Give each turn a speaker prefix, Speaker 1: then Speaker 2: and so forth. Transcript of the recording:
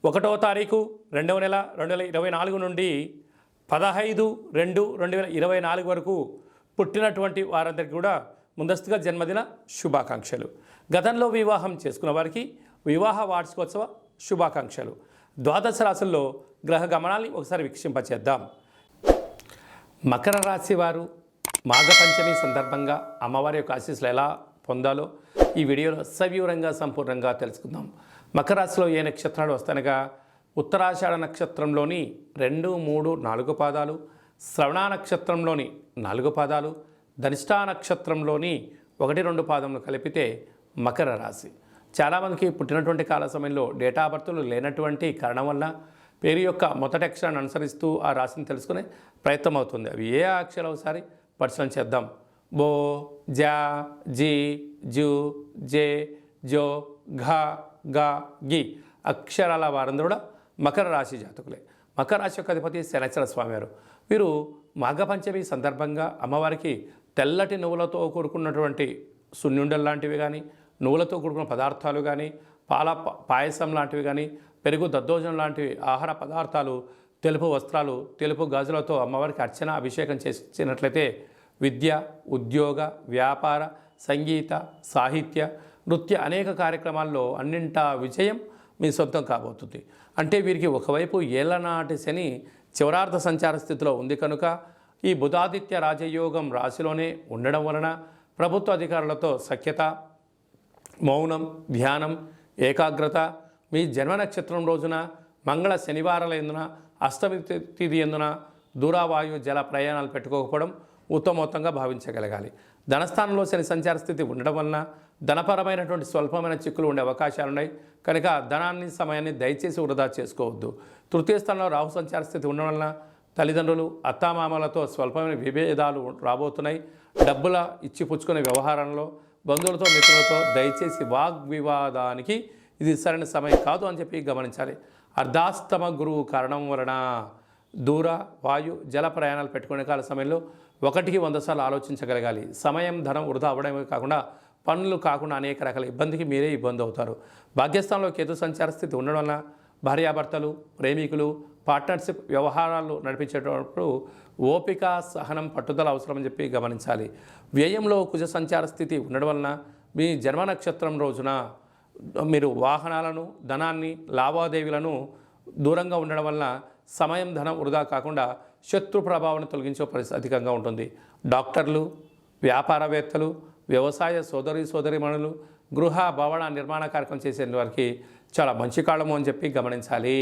Speaker 1: 1వ తారీఖు 2వ నెల 2024 నుండి 15/2/2024 వరకు పుట్టినటువంటి వారందరికీ కూడా ముందస్తుగా జన్మదిన శుభాకాంక్షలు. గతంలో వివాహం చేసుకున్న వారికి వివాహ వార్షికోత్సవ శుభాకాంక్షలు. ద్వాదశ రాశుల్లో గ్రహ గమనాన్ని ఒకసారి వీక్షింపచేద్దాం. మకర రాశి వారు మాఘపంచమి సందర్భంగా అమ్మవారి యొక్క ఆశీస్సులు ఎలా పొందాలో ఈ వీడియోలో సవివరంగా సంపూర్ణంగా తెలుసుకుందాం. మకర రాశిలో ఏ నక్షత్రాలు వస్తాయనగా ఉత్తరాషాఢ నక్షత్రంలోని 2, 3, 4 పాదాలు, శ్రవణ నక్షత్రంలోని 4 పాదాలు, ధనిష్టా నక్షత్రంలోని 1, 2 పాదములు కలిపితే మకర రాశి. చాలామందికి పుట్టినటువంటి కాల సమయంలో డేటా బర్త్లు లేనటువంటి కారణం వల్ల పేరు యొక్క మొదటి అక్షరాన్ని అనుసరిస్తూ ఆ రాశిని తెలుసుకునే ప్రయత్నం అవుతుంది. అవి ఏ అక్షరాలు ఒకసారి పరిశీలన చేద్దాం. బో, జా, జీ, జూ, జే, జో, ఘ, గా, గి అక్షరాల వారందరూ కూడా మకర రాశి జాతకులే. మకర రాశి యొక్క అధిపతి శనైశ్వర స్వామివారు. వీరు మాఘపంచమి సందర్భంగా అమ్మవారికి తెల్లటి నువ్వులతో కూడుకున్నటువంటి సున్నుండలు లాంటివి కానీ, నువ్వులతో కూడుకున్న పదార్థాలు కానీ, పాల పాయసం లాంటివి కానీ, పెరుగు దద్దోజనం లాంటివి ఆహార పదార్థాలు, తెలుపు వస్త్రాలు, తెలుపు గాజులతో అమ్మవారికి అర్చన అభిషేకం చేసినట్లయితే విద్య, ఉద్యోగ, వ్యాపార, సంగీత, సాహిత్య, నృత్య అనేక కార్యక్రమాల్లో అన్నింటా విజయం మీ సొంతం కాబోతుంది. అంటే వీరికి ఒకవైపు ఏళ్లనాటి శని చివరార్థ సంచార స్థితిలో ఉంది కనుక ఈ బుధాదిత్య రాజయోగం రాశిలోనే ఉండడం వలన ప్రభుత్వ అధికారులతో సఖ్యత, మౌనం, ధ్యానం, ఏకాగ్రత, మీ జన్మ నక్షత్రం రోజున మంగళ శనివారాల ఎందున అష్టమి తిథి ఎందున దూరావాయు జల ప్రయాణాలు పెట్టుకోకపోవడం ఉత్తమోత్తంగా భావించగలగాలి. ధనస్థానంలో శని సంచార స్థితి ఉండడం వలన ధనపరమైనటువంటి స్వల్పమైన చిక్కులు ఉండే అవకాశాలున్నాయి కనుక ధనాన్ని సమయాన్ని దయచేసి వృధా చేసుకోవద్దు. తృతీయ స్థానంలో రాహు సంచార స్థితి ఉండడం వలన తల్లిదండ్రులు, అత్తామామలతో స్వల్పమైన విభేదాలు రాబోతున్నాయి. డబ్బుల ఇచ్చిపుచ్చుకునే వ్యవహారంలో బంధువులతో, మిత్రులతో దయచేసి వాగ్వివాదానికి ఇది సరైన సమయం కాదు అని చెప్పి గమనించాలి. అర్ధాస్తమ గురువు కారణం వలన దూర, వాయు, జల ప్రయాణాలు పెట్టుకునే కాల సమయంలో 1కి 100 సార్లు ఆలోచించగలగాలి. సమయం, ధనం వృధా అవ్వడమే కాకుండా పనులు కాకుండా అనేక రకాల ఇబ్బందికి మీరే ఇబ్బంది అవుతారు. భాగ్యస్థానంలో కేతు సంచార స్థితి ఉండడం వలన భార్యాభర్తలు, ప్రేమికులు, పార్ట్నర్షిప్ వ్యవహారాలు నడిపించేటప్పుడు ఓపిక, సహనం, పట్టుదల అవసరమని చెప్పి గమనించాలి. వ్యయంలో కుజ సంచార స్థితి ఉండడం వలన మీ జన్మ నక్షత్రం రోజున మీరు వాహనాలను, ధనాన్ని, లావాదేవీలను దూరంగా ఉండడం వలన సమయం, ధనం వృధా కాకుండా శత్రు ప్రభావాన్ని తొలగించే పరిస్థితి అధికంగా ఉంటుంది. డాక్టర్లు, వ్యాపారవేత్తలు, వ్యవసాయ సోదరీమణులు, గృహ భవన నిర్మాణ కార్యక్రమం చేసే వారికి చాలా మంచి కాలము అని చెప్పి గమనించాలి.